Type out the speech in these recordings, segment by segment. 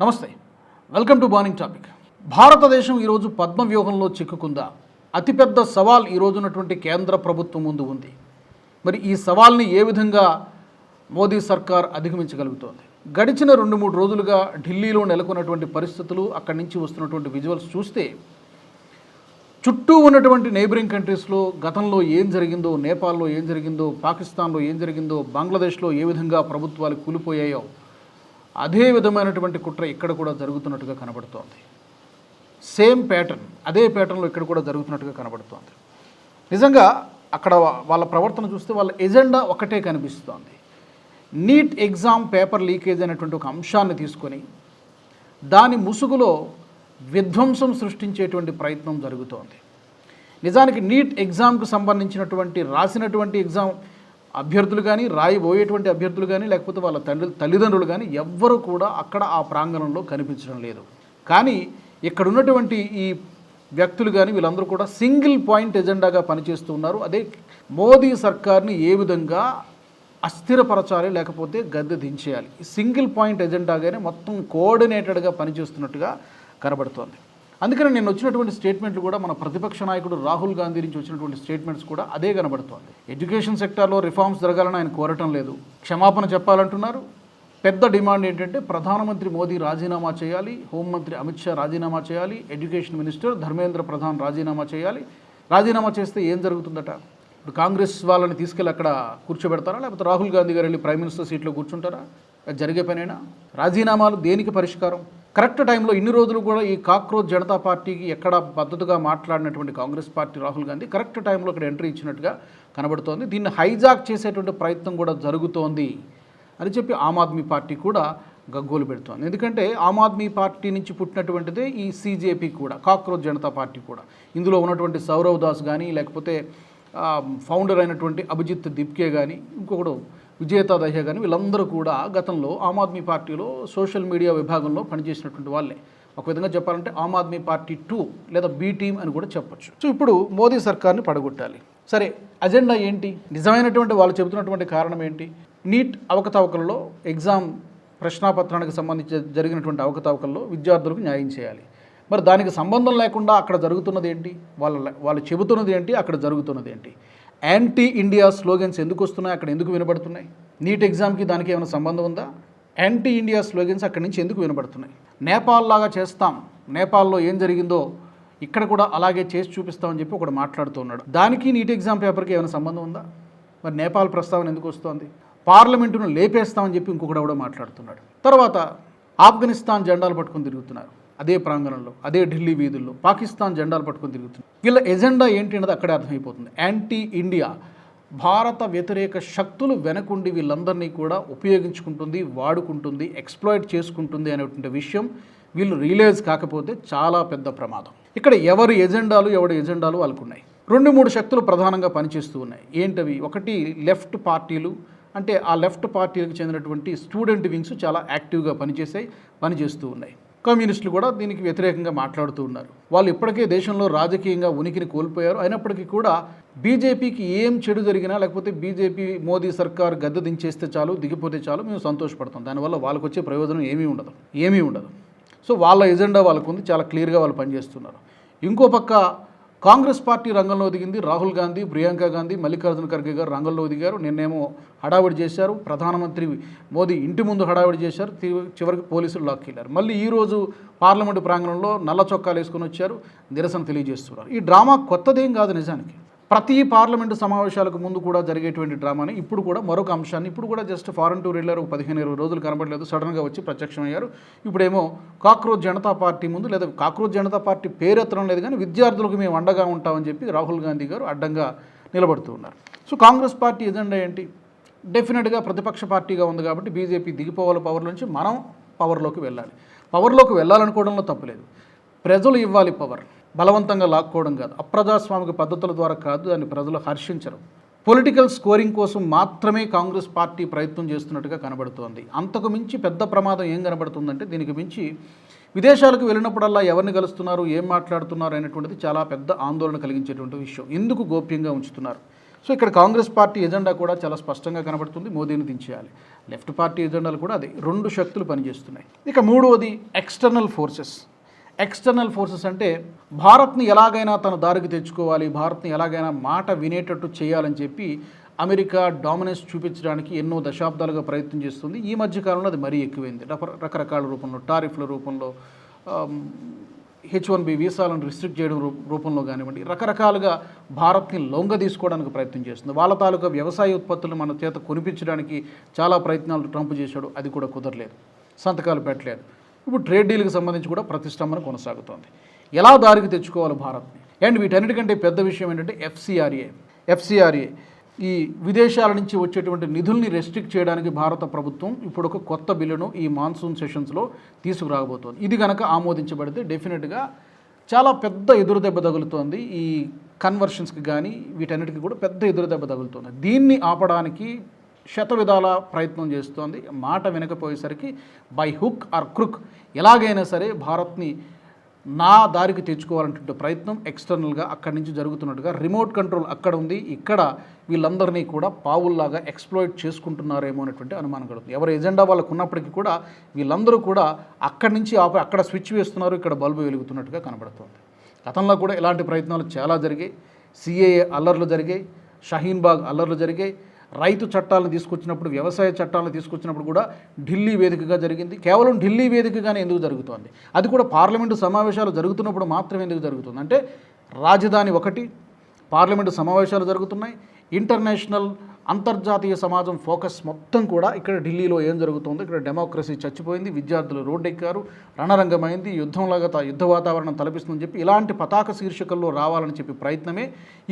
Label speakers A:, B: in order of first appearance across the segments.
A: నమస్తే, welcome to morning topic. భారతదేశం ఈరోజు పద్మ వ్యూహంలో చిక్కుకుందా? అతిపెద్ద సవాల్ ఈరోజు ఉన్నటువంటి కేంద్ర ప్రభుత్వం ముందు ఉంది. మరి ఈ సవాల్ని ఏ విధంగా మోదీ సర్కార్ అధిగమించగలుగుతోంది? గడిచిన 2-3 రోజులుగా ఢిల్లీలో నెలకొన్నటువంటి పరిస్థితులు, అక్కడి నుంచి వస్తున్నటువంటి విజువల్స్ చూస్తే చుట్టూ ఉన్నటువంటి నైబరింగ్ కంట్రీస్లో గతంలో ఏం జరిగిందో, నేపాల్లో ఏం జరిగిందో, పాకిస్తాన్లో ఏం జరిగిందో, బంగ్లాదేశ్లో ఏ విధంగా ప్రభుత్వాలు కూలిపోయాయో అదే విధమైనటువంటి కుట్ర ఇక్కడ కూడా జరుగుతున్నట్టుగా కనబడుతోంది. సేమ్ ప్యాటర్న్, అదే ప్యాటర్న్లో ఇక్కడ కూడా జరుగుతున్నట్టుగా కనబడుతోంది. నిజంగా అక్కడ వాళ్ళ ప్రవర్తన చూస్తే వాళ్ళ ఎజెండా ఒకటే కనిపిస్తోంది. నీట్ ఎగ్జామ్ పేపర్ లీకేజ్ అనేటువంటి ఒక అంశాన్ని తీసుకొని దాని ముసుగులో విధ్వంసం సృష్టించేటువంటి ప్రయత్నం జరుగుతోంది. నిజానికి నీట్ ఎగ్జామ్కు సంబంధించినటువంటి రాసినటువంటి ఎగ్జామ్ అభ్యర్థులు కానీ, రాయబోయేటువంటి అభ్యర్థులు కానీ, లేకపోతే వాళ్ళ తల్లిదండ్రులు కానీ ఎవ్వరూ కూడా అక్కడ ఆ ప్రాంగణంలో కనిపించడం లేదు. కానీ ఇక్కడ ఉన్నటువంటి ఈ వ్యక్తులు కానీ వీళ్ళందరూ కూడా సింగిల్ పాయింట్ ఎజెండాగా పనిచేస్తూ ఉన్నారు. అదే మోదీ సర్కార్ని ఏ విధంగా అస్థిరపరచాలి, లేకపోతే గద్దె దించేయాలి. ఈ సింగిల్ పాయింట్ ఎజెండాగానే మొత్తం కోఆర్డినేటెడ్గా పనిచేస్తున్నట్టుగా కనబడుతోంది. అందుకని నేను వచ్చినటువంటి స్టేట్మెంట్లు కూడా మన ప్రతిపక్ష నాయకుడు రాహుల్ గాంధీ నుంచి వచ్చినటువంటి స్టేట్మెంట్స్ కూడా అదే కనబడుతోంది. ఎడ్యుకేషన్ సెక్టార్లో రిఫార్మ్స్ జరగాలని ఆయన కోరటం లేదు, క్షమాపణ చెప్పాలంటున్నారు. పెద్ద డిమాండ్ ఏంటంటే ప్రధానమంత్రి మోదీ రాజీనామా చేయాలి, హోంమంత్రి అమిత్ షా రాజీనామా చేయాలి, ఎడ్యుకేషన్ మినిస్టర్ ధర్మేంద్ర ప్రధాన్ రాజీనామా చేయాలి. రాజీనామా చేస్తే ఏం జరుగుతుందట? ఇప్పుడు కాంగ్రెస్ వాళ్ళని తీసుకెళ్ళి అక్కడ కూర్చోబెడతారా, లేకపోతే రాహుల్ గాంధీ గారు వెళ్ళి ప్రైమ్ మినిస్టర్ సీట్లో కూర్చుంటారా? అది జరిగే పనేనా? రాజీనామాలు దేనికి పరిష్కారం? కరెక్ట్ టైంలో ఇన్ని రోజులు కూడా ఈ కాక్రోచ్ జనతా పార్టీకి ఎక్కడ మద్దతుగా మాట్లాడినటువంటి కాంగ్రెస్ పార్టీ రాహుల్ గాంధీ కరెక్ట్ టైంలో ఇక్కడ ఎంట్రీ ఇచ్చినట్టుగా కనబడుతోంది. దీన్ని హైజాక్ చేసేటువంటి ప్రయత్నం కూడా జరుగుతోంది అని చెప్పి ఆమ్ ఆద్మీ పార్టీ కూడా గగ్గోలు పెడుతోంది. ఎందుకంటే ఆమ్ ఆద్మీ పార్టీ నుంచి పుట్టినటువంటిదే ఈ సీజేపీ కూడా, కాక్రోచ్ జనతా పార్టీ కూడా. ఇందులో ఉన్నటువంటి సౌరవ్ దాస్ కానీ, లేకపోతే ఫౌండర్ అయినటువంటి అభిజిత్ దిప్కే కానీ, ఇంకొకడు విజేతా దహ్యా కానీ, వీళ్ళందరూ కూడా గతంలో ఆమ్ ఆద్మీ పార్టీలో సోషల్ మీడియా విభాగంలో పనిచేసినటువంటి వాళ్ళే. ఒక విధంగా చెప్పాలంటే ఆమ్ ఆద్మీ పార్టీ 2 లేదా బి టీమ్ అని కూడా చెప్పొచ్చు. సో ఇప్పుడు మోదీ సర్కార్ని పడగొట్టాలి. సరే, అజెండా ఏంటి? నిజమైనటువంటి వాళ్ళు చెబుతున్నటువంటి కారణం ఏంటి? నీట్ అవకతవకల్లో, ఎగ్జామ్ ప్రశ్నాపత్రానికి సంబంధించి జరిగినటువంటి అవకతవకల్లో విద్యార్థులకు న్యాయం చేయాలి. మరి దానికి సంబంధం లేకుండా అక్కడ జరుగుతున్నది ఏంటి? వాళ్ళు చెబుతున్నది ఏంటి? అక్కడ జరుగుతున్నది ఏంటి? యాంటీ ఇండియా స్లోగన్స్ ఎందుకు వస్తున్నాయి? అక్కడ ఎందుకు వినబడుతున్నాయి? నీట్ ఎగ్జామ్కి దానికి ఏమైనా సంబంధం ఉందా? యాంటీ ఇండియా స్లోగన్స్ అక్కడి నుంచి ఎందుకు వినబడుతున్నాయి? నేపాల్ లాగా చేస్తాం, నేపాల్లో ఏం జరిగిందో ఇక్కడ కూడా అలాగే చేసి చూపిస్తామని చెప్పి ఒకడు మాట్లాడుతూ ఉన్నాడు. దానికి నీట్ ఎగ్జామ్ పేపర్కి ఏమైనా సంబంధం ఉందా? మరి నేపాల్ ప్రస్తావన ఎందుకు వస్తోంది? పార్లమెంటును లేపేస్తామని చెప్పి ఇంకొకడు కూడా మాట్లాడుతున్నాడు. తర్వాత ఆఫ్ఘనిస్తాన్ జెండాలు పట్టుకొని తిరుగుతున్నారు. అదే ప్రాంగణంలో, అదే ఢిల్లీ వీధుల్లో పాకిస్తాన్ జెండాలు పట్టుకొని తిరుగుతున్నారు. వీళ్ళ ఎజెండా ఏంటి అన్నది అక్కడే అర్థమైపోతుంది. యాంటీ ఇండియా, భారత వ్యతిరేక శక్తులు వెనకుండి వీళ్ళందరినీ కూడా ఉపయోగించుకుంటుంది, వాడుకుంటుంది, ఎక్స్ప్లాయిట్ చేసుకుంటుంది అనేటువంటి విషయం వీళ్ళు రియలైజ్ కాకపోతే చాలా పెద్ద ప్రమాదం. ఇక్కడ ఎవరి ఎజెండాలు వాళ్ళకున్నాయి. 2-3 శక్తులు ప్రధానంగా పనిచేస్తూ ఉన్నాయి. ఏంటవి? ఒకటి లెఫ్ట్ పార్టీలు, అంటే ఆ లెఫ్ట్ పార్టీలకు చెందినటువంటి స్టూడెంట్ వింగ్స్ చాలా యాక్టివ్గా పనిచేస్తూ ఉన్నాయి. కమ్యూనిస్టులు కూడా దీనికి వ్యతిరేకంగా మాట్లాడుతూ ఉన్నారు. వాళ్ళు ఇప్పటికే దేశంలో రాజకీయంగా ఉనికిని కోల్పోయారు. అయినప్పటికీ కూడా బీజేపీకి ఏం చెడు జరిగినా, లేకపోతే బీజేపీ మోదీ సర్కార్ గద్దె దించేస్తే చాలు, దిగిపోతే చాలు, మేము సంతోషపడతాం. దానివల్ల వాళ్ళకు వచ్చే ప్రయోజనం ఏమీ ఉండదు. సో వాళ్ళ ఎజెండా వాళ్ళకు ఉంది, చాలా క్లియర్గా వాళ్ళు పనిచేస్తున్నారు. ఇంకో పక్క కాంగ్రెస్ పార్టీ రంగంలో దిగింది. రాహుల్ గాంధీ, ప్రియాంక గాంధీ, మల్లికార్జున ఖర్గే గారు రంగంలో దిగారు. నిన్నేమో హడావిడి చేశారు, ప్రధానమంత్రి మోదీ ఇంటి ముందు హడావిడి చేశారు, చివరికి పోలీసులు లాక్కెళ్ళారు. మళ్ళీ ఈరోజు పార్లమెంటు ప్రాంగణంలో నల్ల చొక్కాలు వేసుకొని వచ్చారు, నిరసన తెలియజేస్తున్నారు. ఈ డ్రామా కొత్తదేం కాదు. నిజానికి ప్రతి పార్లమెంటు సమావేశాలకు ముందు కూడా జరిగేటువంటి డ్రామాని ఇప్పుడు కూడా మరొక అంశాన్ని, ఇప్పుడు కూడా జస్ట్ ఫారెన్ టూర్ వెళ్ళారు, 15-20 రోజులు కనబడలేదు, సడన్గా వచ్చి ప్రత్యక్షమయ్యారు. ఇప్పుడేమో కాక్రోచ్ జనతా పార్టీ ముందు, లేదా కాక్రోచ్ జనతా పార్టీ పేరెత్తడం లేదు కానీ విద్యార్థులకు మేము అండగా ఉంటామని చెప్పి రాహుల్ గాంధీ గారు అడ్డంగా నిలబడుతూ ఉన్నారు. సో కాంగ్రెస్ పార్టీ ఎజెండా ఏంటి? డెఫినెట్గా ప్రతిపక్ష పార్టీగా ఉంది కాబట్టి బీజేపీ దిగిపోవాలి పవర్ నుంచి, మనం పవర్లోకి వెళ్ళాలి. పవర్లోకి వెళ్ళాలనుకోవడంలో తప్పులేదు. ప్రజలు ఇవ్వాలి పవర్, బలవంతంగా లాక్కోవడం కాదు. అప్రజాస్వామిక పద్ధతుల ద్వారా కాదు, దాన్ని ప్రజలు హర్షించరు. పొలిటికల్ స్కోరింగ్ కోసం మాత్రమే కాంగ్రెస్ పార్టీ ప్రయత్నం చేస్తున్నట్టుగా కనబడుతోంది. అంతకు మించి పెద్ద ప్రమాదం ఏం కనబడుతుందంటే, దీనికి మించి విదేశాలకు వెళ్ళినప్పుడల్లా ఎవరిని కలుస్తున్నారు, ఏం మాట్లాడుతున్నారు అనేటువంటిది చాలా పెద్ద ఆందోళన కలిగించేటువంటి విషయం. ఎందుకు గోప్యంగా ఉంచుతున్నారు? సో ఇక్కడ కాంగ్రెస్ పార్టీ ఎజెండా కూడా చాలా స్పష్టంగా కనబడుతుంది, మోదీని దించేయాలి. లెఫ్ట్ పార్టీ ఎజెండాలు కూడా అదే, రెండు శక్తులు పనిచేస్తున్నాయి. ఇక మూడవది ఎక్స్టర్నల్ ఫోర్సెస్. ఎక్స్టర్నల్ ఫోర్సెస్ అంటే భారత్ని ఎలాగైనా తన దారికి తెచ్చుకోవాలి, భారత్ని ఎలాగైనా మాట వినేటట్టు చేయాలని చెప్పి అమెరికా డామినెన్స్ చూపించడానికి ఎన్నో దశాబ్దాలుగా ప్రయత్నం చేస్తుంది. ఈ మధ్యకాలంలో అది మరీ ఎక్కువైంది. రకరకాల రూపంలో, టారిఫ్ల రూపంలో, H1B వీసాలను రిస్ట్రిక్ట్ చేయడం రూపంలో కానివ్వండి, రకరకాలుగా భారత్ని లొంగ తీసుకోవడానికి ప్రయత్నం చేస్తుంది. వాళ్ళ తాలూకా వ్యవసాయ ఉత్పత్తులను మన చేత కొనిపించడానికి చాలా ప్రయత్నాలు ట్రంప్ చేశాడు, అది కూడా కుదరలేదు, సంతకాలు పెట్టలేదు. ఇప్పుడు ట్రేడ్ డీల్కి సంబంధించి కూడా ప్రతిష్టంభన కొనసాగుతోంది. ఎలా దారికి తెచ్చుకోవాలి భారత్ని? అండ్ వీటన్నిటికంటే పెద్ద విషయం ఏంటంటే ఎఫ్సిఆర్ఏ ఈ విదేశాల నుంచి వచ్చేటువంటి నిధుల్ని రెస్ట్రిక్ట్ చేయడానికి భారత ప్రభుత్వం ఇప్పుడు ఒక కొత్త బిల్లును ఈ మాన్సూన్ సెషన్స్లో తీసుకురాబోతోంది. ఇది కనుక ఆమోదించబడితే డెఫినెట్గా చాలా పెద్ద ఎదురుదెబ్బ తగులుతోంది. ఈ కన్వర్షన్స్కి కానీ వీటన్నిటికీ కూడా పెద్ద ఎదురుదెబ్బ తగులుతోంది. దీన్ని ఆపడానికి శతవిధాల ప్రయత్నం చేస్తోంది. మాట వినకపోయేసరికి బై హుక్ ఆర్ క్రుక్ ఎలాగైనా సరే భారత్ని నా దారికి తెచ్చుకోవాలంటే ప్రయత్నం ఎక్స్టర్నల్గా అక్కడి నుంచి జరుగుతున్నట్టుగా, రిమోట్ కంట్రోల్ అక్కడ ఉంది, ఇక్కడ వీళ్ళందరినీ కూడా పావుల్లాగా ఎక్స్ప్లోయిట్ చేసుకుంటున్నారేమో అనేటువంటి అనుమానం కలుగుతుంది. ఎవరి ఎజెండా వాళ్ళకు ఉన్నప్పటికీ కూడా వీళ్ళందరూ కూడా అక్కడి నుంచి అక్కడ స్విచ్ వేస్తున్నారు, ఇక్కడ బల్బు వెలుగుతున్నట్టుగా కనబడుతుంది. గతంలో కూడా ఇలాంటి ప్రయత్నాలు చాలా జరిగాయి. సిఏఏ అల్లర్లు జరిగాయి, షహీన్బాగ్ అల్లర్లు జరిగాయి, రైతు చట్టాలను తీసుకొచ్చినప్పుడు, వ్యవసాయ చట్టాలను తీసుకొచ్చినప్పుడు కూడా ఢిల్లీ వేదికగా జరిగింది. కేవలం ఢిల్లీ వేదికగానే ఎందుకు జరుగుతోంది? అది కూడా పార్లమెంటు సమావేశాలు జరుగుతున్నప్పుడు మాత్రమే ఎందుకు జరుగుతుంది అంటే, రాజధాని ఒకటి, పార్లమెంటు సమావేశాలు జరుగుతున్నాయి, ఇంటర్నేషనల్ అంతర్జాతీయ సమాజం ఫోకస్ మొత్తం కూడా ఇక్కడ ఢిల్లీలో ఏం జరుగుతుందో, ఇక్కడ డెమోక్రసీ చచ్చిపోయింది, విద్యార్థులు రోడ్డెక్కారు, రణరంగమైంది, యుద్ధ వాతావరణం తలపిస్తుందని చెప్పి ఇలాంటి పతాక శీర్షికల్లో రావాలని చెప్పి ప్రయత్నమే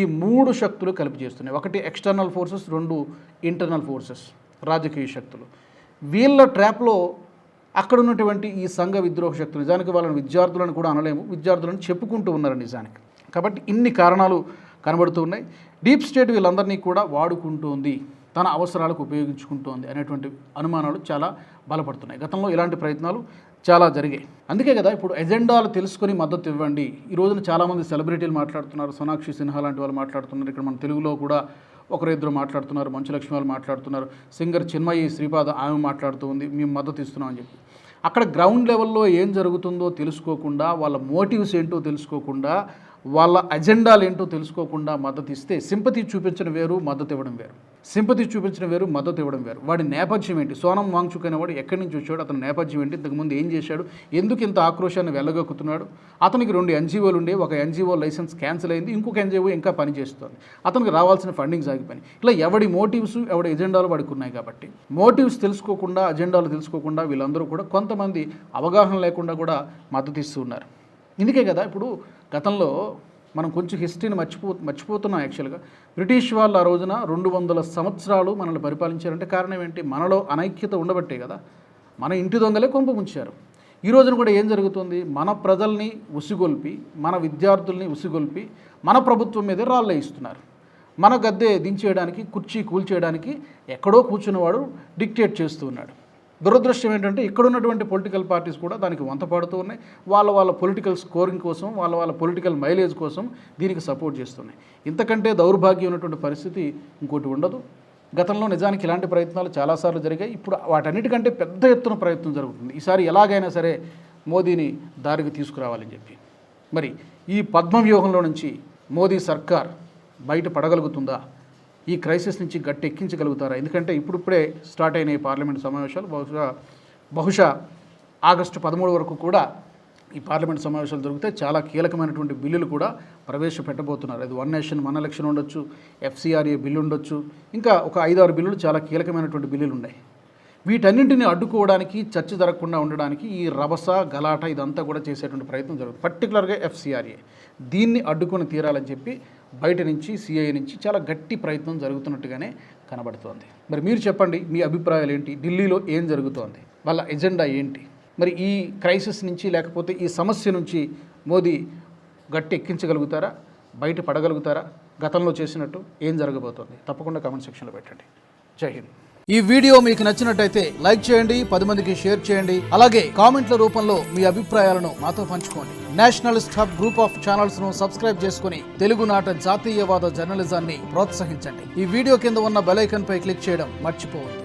A: ఈ మూడు శక్తులు కలిపి చేస్తున్నాయి. ఒకటి ఎక్స్టర్నల్ ఫోర్సెస్, రెండు ఇంటర్నల్ ఫోర్సెస్, రాజకీయ శక్తులు. వీళ్ళ ట్రాప్లో అక్కడ ఉన్నటువంటి ఈ సంఘ విద్రోహ శక్తులు, నిజానికి వాళ్ళని విద్యార్థులను కూడా అనలేము, విద్యార్థులను చెప్పుకుంటూ ఉన్నారు నిజానికి. కాబట్టి ఇన్ని కారణాలు కనబడుతూ ఉన్నాయి. డీప్ స్టేట్ వీళ్ళందరినీ కూడా వాడుకుంటోంది, తన అవసరాలకు ఉపయోగించుకుంటోంది అనేటువంటి అనుమానాలు చాలా బలపడుతున్నాయి. గతంలో ఇలాంటి ప్రయత్నాలు చాలా జరిగాయి. అందుకే కదా ఇప్పుడు ఎజెండాలు తెలుసుకొని మద్దతు ఇవ్వండి. ఈ రోజున చాలామంది సెలబ్రిటీలు మాట్లాడుతున్నారు, సోనాక్షి సిన్హా లాంటి వాళ్ళు మాట్లాడుతున్నారు, ఇక్కడ మన తెలుగులో కూడా ఒకరిద్దరు మాట్లాడుతున్నారు, మంచు లక్ష్మి వాళ్ళు మాట్లాడుతున్నారు, సింగర్ చిన్మయి శ్రీపాద ఆమె మాట్లాడుతూ ఉంది, మేము మద్దతు ఇస్తున్నామని చెప్పి. అక్కడ గ్రౌండ్ లెవెల్లో ఏం జరుగుతుందో తెలుసుకోకుండా, వాళ్ళ మోటివ్స్ ఏంటో తెలుసుకోకుండా, వాళ్ళ అజెండాలు ఏంటో తెలుసుకోకుండా మద్దతు ఇస్తే సింపతి చూపించడం వేరు, మద్దతు ఇవ్వడం వేరు. సింపతి చూపించడం వేరు, మద్దతు ఇవ్వడం వేరు. వాడి నేపథ్యం ఏంటి? సోనం వాంగ్చుక్ అనేవాడు ఎక్కడి నుంచి వచ్చాడు, అతని నేపథ్యం ఏంటి, ఇంతకుముందు ఏం చేశాడు, ఎందుకు ఇంత ఆక్రోశాన్ని వెళ్ళగొక్కుతున్నాడు, అతనికి 2 ఎన్జీఓలు ఉండే, ఒక ఎన్జీఓ లైసెన్స్ క్యాన్సిల్ అయింది, ఇంకొక ఎన్జీఓ ఇంకా పనిచేస్తుంది, అతనికి రావాల్సిన ఫండింగ్ ఆగిపోయి. ఇలా ఎవడి మోటివ్స్, ఎవడి ఎజెండాలు వాడికి ఉన్నాయి. కాబట్టి మోటివ్స్ తెలుసుకోకుండా, అజెండాలు తెలుసుకోకుండా వీళ్ళందరూ కూడా కొంతమంది అవగాహన లేకుండా కూడా మద్దతు ఇస్తూ ఉన్నారు. ఇందుకే కదా ఇప్పుడు గతంలో మనం కొంచెం హిస్టరీని మర్చిపోతున్నాం. యాక్చువల్గా బ్రిటిష్ వాళ్ళు ఆ రోజున 200 సంవత్సరాలు మనల్ని పరిపాలించారంటే కారణం ఏంటి? మనలో అనైక్యత ఉండబట్టే కదా. మన ఇంటి దొంగలే కొంప ముంచారు. ఈ రోజున కూడా ఏం జరుగుతుంది? మన ప్రజల్ని ఉసిగొల్పి, మన విద్యార్థుల్ని ఉసిగొల్పి మన ప్రభుత్వం మీదే రాళ్ళే ఇస్తున్నారు. మన గద్దె దించేయడానికి, కుర్చీ కూల్చేయడానికి ఎక్కడో కూర్చున్నవాడు డిక్టేట్ చేస్తూ ఉన్నాడు. దురదృష్టం ఏంటంటే ఇక్కడ ఉన్నటువంటి పొలిటికల్ పార్టీస్ కూడా దానికి వంతపాడుతూ ఉన్నాయి. వాళ్ళ పొలిటికల్ స్కోరింగ్ కోసం, వాళ్ళ పొలిటికల్ మైలేజ్ కోసం దీనికి సపోర్ట్ చేస్తున్నాయి. ఇంతకంటే దౌర్భాగ్యం ఉన్నటువంటి పరిస్థితి ఇంకోటి ఉండదు. గతంలో నిజానికి ఇలాంటి ప్రయత్నాలు చాలాసార్లు జరిగాయి. ఇప్పుడు వాటన్నిటికంటే పెద్ద ఎత్తున ప్రయత్నం జరుగుతుంది. ఈసారి ఎలాగైనా సరే మోదీని దారికి తీసుకురావాలని చెప్పి. మరి ఈ పద్మవ్యూహంలో నుంచి మోదీ సర్కార్ బయట పడగలుగుతుందా? ఈ క్రైసిస్ నుంచి గట్టి ఎక్కించగలుగుతారా? ఎందుకంటే ఇప్పుడిప్పుడే స్టార్ట్ అయిన ఈ పార్లమెంట్ సమావేశాలు బహుశా ఆగస్టు 13 వరకు కూడా ఈ పార్లమెంట్ సమావేశాలు జరిగితే చాలా కీలకమైనటువంటి బిల్లులు కూడా ప్రవేశపెట్టబోతున్నారు. అది 1 నేషన్ 1 ఎలక్షన్ ఉండొచ్చు, ఎఫ్సిఆర్ఏ బిల్లు ఉండొచ్చు, ఇంకా ఒక 5-6 బిల్లులు చాలా కీలకమైనటువంటి బిల్లులు ఉన్నాయి. వీటన్నింటినీ అడ్డుకోవడానికి, చర్చ జరగకుండా ఉండడానికి ఈ రభస గలాట ఇదంతా కూడా చేసేటువంటి ప్రయత్నం జరుగుతుంది. పర్టికులర్గా ఎఫ్సిఆర్ఏ దీన్ని అడ్డుకొని తీరాలని చెప్పి బయట నుంచి, సిఐఏ నుంచి చాలా గట్టి ప్రయత్నం జరుగుతున్నట్టుగానే కనబడుతోంది. మరి మీరు చెప్పండి, మీ అభిప్రాయాలు ఏంటి? ఢిల్లీలో ఏం జరుగుతోంది? వాళ్ళ ఎజెండా ఏంటి? మరి ఈ క్రైసిస్ నుంచి, లేకపోతే ఈ సమస్య నుంచి మోదీ గట్టి ఎక్కించగలుగుతారా? బయట పడగలుగుతారా? గతంలో చేసినట్టు ఏం జరగబోతోంది? తప్పకుండా కామెంట్ సెక్షన్లో పెట్టండి. జై హింద్. ఈ వీడియో మీకు నచ్చినట్టయితే లైక్ చేయండి, 10 మందికి షేర్ చేయండి. అలాగే కామెంట్ల రూపంలో మీ అభిప్రాయాలను మాతో పంచుకోండి. Nationalist hub group of channels ను సబ్స్క్రైబ్ చేసుకుని తెలుగునాట జాతీయవాద జర్నలిజాన్ని ప్రోత్సహించండి. ఈ వీడియో కింద ఉన్న బెల్ ఐకాన్ పై క్లిక్ చేయడం మర్చిపోవద్దు.